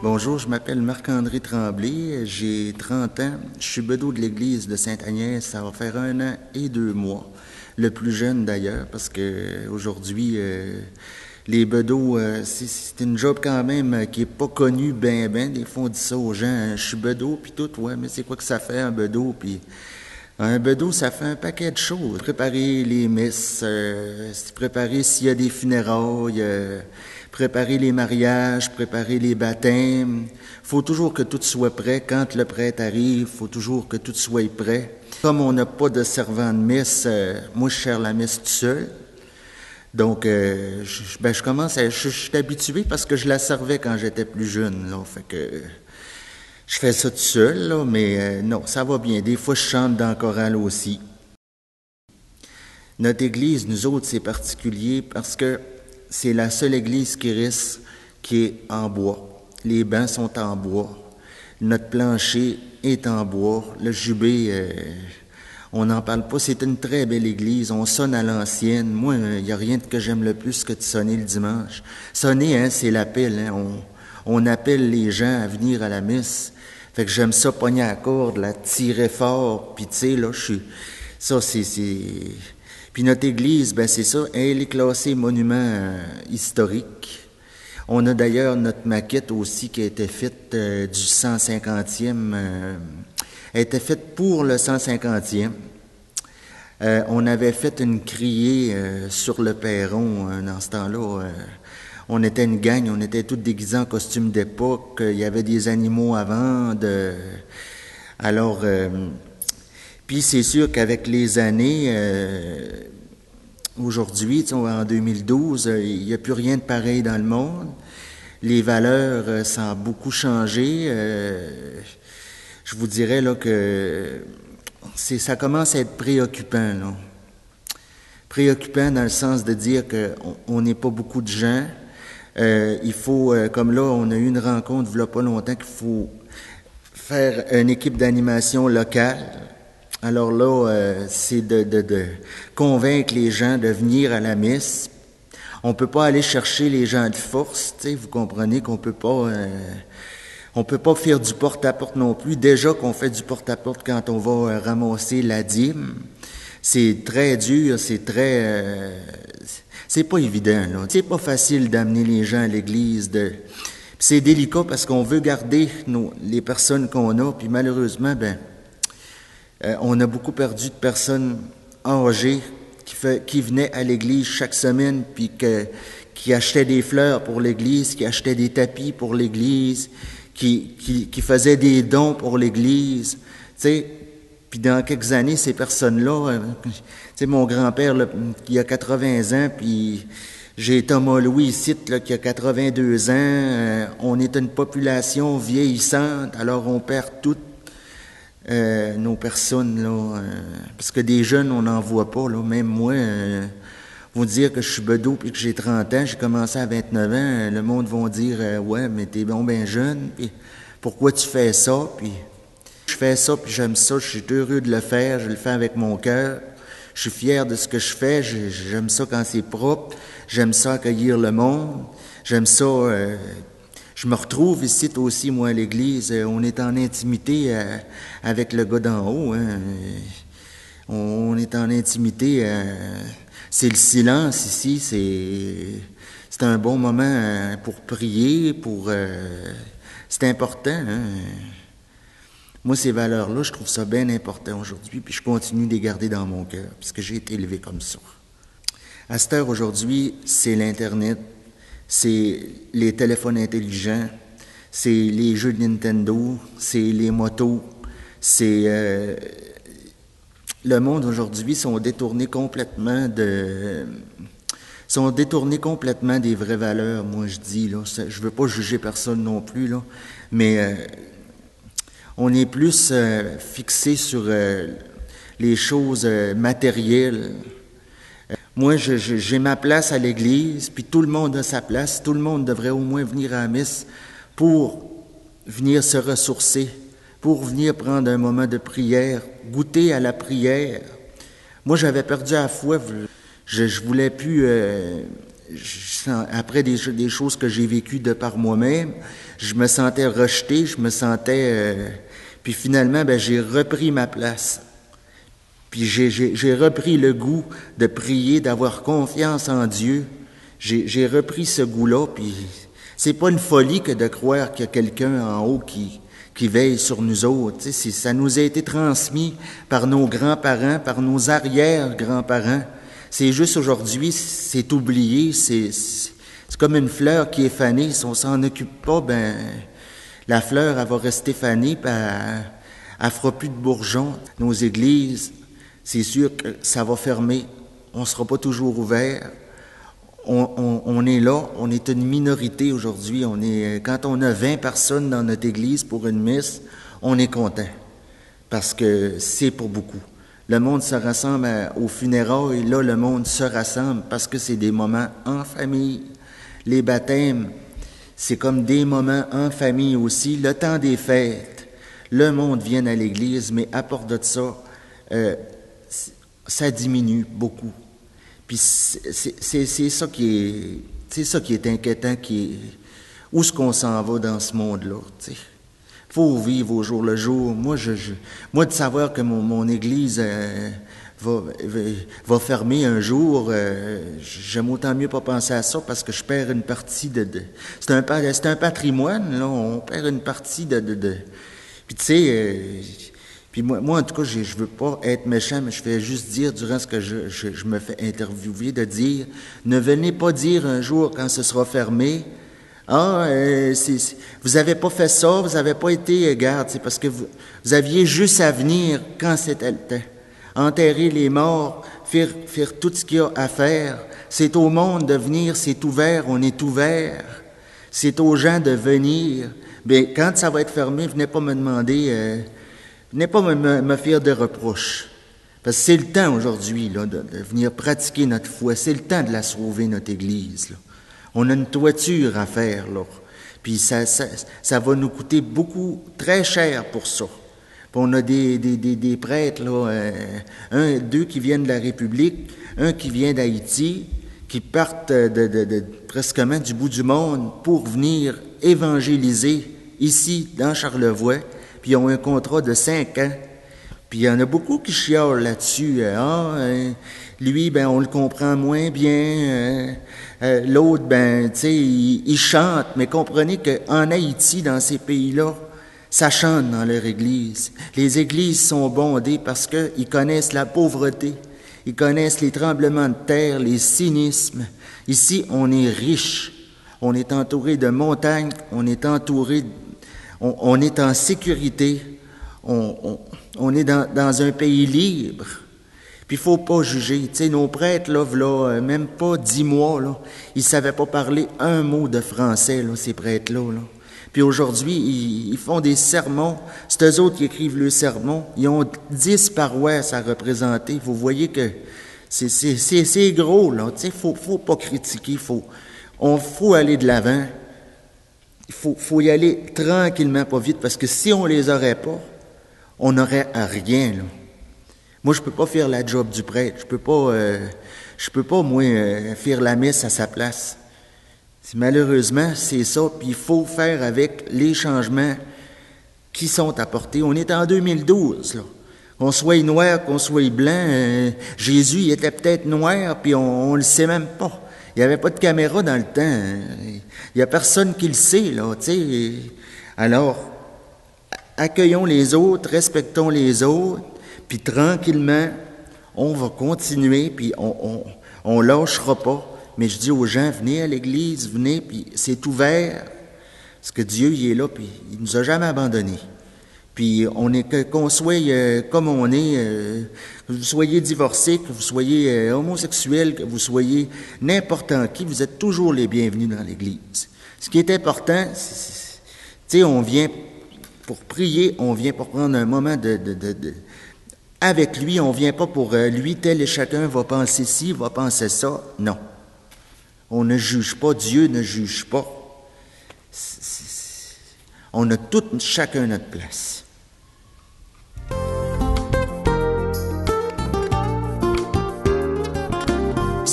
Bonjour, je m'appelle Marc-André Tremblay, j'ai 30 ans, je suis bedeau de l'église de Sainte-Agnès, ça va faire 1 an et 2 mois. Le plus jeune d'ailleurs, parce que aujourd'hui, les bedeaux, c'est une job quand même qui est pas connue ben. Des fois on dit ça aux gens, je suis bedeau puis tout, ouais, mais c'est quoi que ça fait un bedeau? Puis un bedeau, ça fait un paquet de choses. Préparer les messes, préparer s'il y a des funérailles, préparer les mariages, préparer les baptêmes. Faut toujours que tout soit prêt. Quand le prêtre arrive, faut toujours que tout soit prêt. Comme on n'a pas de servant de messe, moi je sers la messe tout seul. Donc, je suis habitué parce que je la servais quand j'étais plus jeune, là. Fait que je fais ça tout seul, là, mais non, ça va bien. Des fois, je chante dans le choral aussi. Notre église, nous autres, c'est particulier parce que c'est la seule église qui reste qui est en bois. Les bancs sont en bois. Notre plancher est en bois. Le jubé, on n'en parle pas. C'est une très belle église. On sonne à l'ancienne. Moi, il n'y a rien que j'aime le plus que de sonner le dimanche. Sonner, hein, c'est l'appel. Hein. On appelle les gens à venir à la messe. Fait que j'aime ça pogner à la corde, la tirer fort. Puis tu sais, là, ça, c'est... Puis notre église, ben c'est ça, elle est classée monument historique. On a d'ailleurs notre maquette aussi qui a été faite du 150e. Elle était faite pour le 150e. On avait fait une criée sur le perron dans ce temps-là. On était une gang, on était tous déguisés en costume d'époque. Il y avait des animaux à vendre. Alors... Puis c'est sûr qu'avec les années, aujourd'hui, en 2012, il n'y a plus rien de pareil dans le monde. Les valeurs, ça a beaucoup changé. Je vous dirais là que ça commence à être préoccupant, là. Préoccupant dans le sens de dire qu'on n'est pas beaucoup de gens. Il faut, comme là, on a eu une rencontre il n'y a pas longtemps qu'il faut faire une équipe d'animation locale. Alors là, c'est de convaincre les gens de venir à la messe. On peut pas aller chercher les gens de force, tu sais, vous comprenez qu'on peut pas faire du porte-à-porte non plus. Déjà qu'on fait du porte-à-porte quand on va ramasser la dîme, c'est très dur, c'est pas évident, là. C'est pas facile d'amener les gens à l'église. C'est délicat parce qu'on veut garder les personnes qu'on a, puis malheureusement, on a beaucoup perdu de personnes âgées qui venaient à l'église chaque semaine, puis qui achetaient des fleurs pour l'église, qui achetaient des tapis pour l'église, qui faisaient des dons pour l'église. Tu sais, puis dans quelques années, ces personnes-là, tu sais, mon grand-père, là, qui a 80 ans, puis j'ai Thomas Louis ici, là, qui a 82 ans. On est une population vieillissante, alors on perd tout. Nos personnes, là, parce que des jeunes, on n'en voit pas, là. Même moi, vous dire que je suis bedeau puis que j'ai 30 ans, j'ai commencé à 29 ans, le monde va dire ouais, mais t'es bon ben jeune, puis pourquoi tu fais ça? Puis je fais ça, puis j'aime ça, je suis heureux de le faire, je le fais avec mon cœur, je suis fier de ce que je fais, j'aime ça quand c'est propre, j'aime ça accueillir le monde, j'aime ça... Je me retrouve ici aussi, moi, à l'église. On est en intimité avec le gars d'en haut. Hein. On est en intimité. C'est le silence ici. C'est un bon moment pour prier. C'est important. Hein. Moi, ces valeurs-là, je trouve ça bien important aujourd'hui. Puis je continue de les garder dans mon cœur, parce que j'ai été élevé comme ça. À cette heure, aujourd'hui, c'est l'Internet. C'est les téléphones intelligents, c'est les jeux de Nintendo, c'est les motos, c'est... le monde aujourd'hui sont détournés complètement des vraies valeurs, moi je dis, là. Je veux pas juger personne non plus, là, mais on est plus fixé sur les choses matérielles. Moi, j'ai ma place à l'église, puis tout le monde a sa place. Tout le monde devrait au moins venir à la messe pour venir se ressourcer, pour venir prendre un moment de prière, goûter à la prière. Moi, j'avais perdu la foi. Je voulais plus après des choses que j'ai vécues de par moi-même, je me sentais rejeté, je me sentais... puis finalement, j'ai repris ma place. Puis j'ai repris le goût de prier, d'avoir confiance en Dieu. J'ai repris ce goût-là, puis c'est pas une folie que de croire qu'il y a quelqu'un en haut qui veille sur nous autres. Tu sais, ça nous a été transmis par nos grands-parents, par nos arrière-grands-parents. C'est juste aujourd'hui, c'est oublié, c'est comme une fleur qui est fanée. Si on s'en occupe pas, la fleur, elle va rester fanée, puis elle fera plus de bourgeons. Nos églises, c'est sûr que ça va fermer. On sera pas toujours ouvert. On est là, on est une minorité aujourd'hui. Quand on a 20 personnes dans notre église pour une messe, on est content. Parce que c'est pour beaucoup. Le monde se rassemble aux funérailles, et là, le monde se rassemble parce que c'est des moments en famille. Les baptêmes, c'est comme des moments en famille aussi. Le temps des fêtes, le monde vient à l'église, mais à part de ça, ça diminue beaucoup. Puis c'est ça qui est inquiétant, où est-ce qu'on s'en va dans ce monde-là, tu sais. Faut vivre au jour le jour. Moi de savoir que mon église va fermer un jour, j'aime autant mieux pas penser à ça parce que je perds une partie c'est un patrimoine, là, on perd une partie puis tu sais, puis moi en tout cas, je veux pas être méchant, mais je fais juste dire, durant ce que je me fais interviewer, de dire, ne venez pas dire un jour quand ce sera fermé, vous avez pas fait ça, vous avez pas été, garde, c'est parce que vous aviez juste à venir quand c'était le temps. Enterrer les morts, faire tout ce qu'il y a à faire. C'est au monde de venir, c'est ouvert, on est ouvert. C'est aux gens de venir. Mais quand ça va être fermé, venez pas me demander, venez pas me faire de reproches. Parce que c'est le temps aujourd'hui là, de venir pratiquer notre foi. C'est le temps de la sauver, notre Église, là. On a une toiture à faire, là. Puis ça va nous coûter beaucoup, très cher pour ça. Puis on a des prêtres, là, deux qui viennent de la République, un qui vient d'Haïti, qui partent presquement du bout du monde pour venir évangéliser ici, dans Charlevoix. Puis ils ont un contrat de 5 ans. Puis il y en a beaucoup qui chiolent là-dessus. Lui, on le comprend moins bien. L'autre, tu sais, il chante. Mais comprenez qu'en Haïti, dans ces pays-là, ça chante dans leur église. Les églises sont bondées parce qu'ils connaissent la pauvreté. Ils connaissent les tremblements de terre, les cynismes. Ici, on est riche. On est entouré de montagnes. On est entouré... On est en sécurité. On est dans un pays libre. Puis il faut pas juger. Tu sais, nos prêtres, là, même pas 10 mois, là, ils savaient pas parler un mot de français, là, ces prêtres-là, là. Puis aujourd'hui, ils font des sermons. C'est eux autres qui écrivent le sermon. Ils ont 10 paroisses à représenter. Vous voyez que c'est gros, là. Tu sais, faut pas critiquer. Faut aller de l'avant. Il faut y aller tranquillement, pas vite, parce que si on les aurait pas, on n'aurait à rien, là. Moi, je peux pas faire la job du prêtre. Je peux pas, moi, faire la messe à sa place. Malheureusement, c'est ça. Puis il faut faire avec les changements qui sont apportés. On est en 2012, là. Qu'on soit noir, qu'on soit blanc, Jésus, il était peut-être noir, puis on le sait même pas. Il n'y avait pas de caméra dans le temps. Il n'y a personne qui le sait, là, tu sais. Alors, accueillons les autres, respectons les autres, puis tranquillement, on va continuer, puis on lâchera pas. Mais je dis aux gens, venez à l'église, venez, puis c'est ouvert, parce que Dieu, il est là, puis il nous a jamais abandonnés. Puis qu'on soit comme on est, que vous soyez divorcé, que vous soyez homosexuel, que vous soyez n'importe qui, vous êtes toujours les bienvenus dans l'église. Ce qui est important, tu sais, on vient pour prier, on vient pour prendre un moment avec lui, on vient pas pour lui, tel et chacun va penser ci, va penser ça. Non. On ne juge pas, Dieu ne juge pas. On a tout, chacun notre place.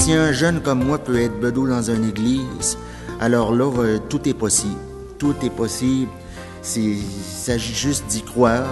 si un jeune comme moi peut être bedeau dans une église, alors là, tout est possible. Tout est possible. Il s'agit juste d'y croire.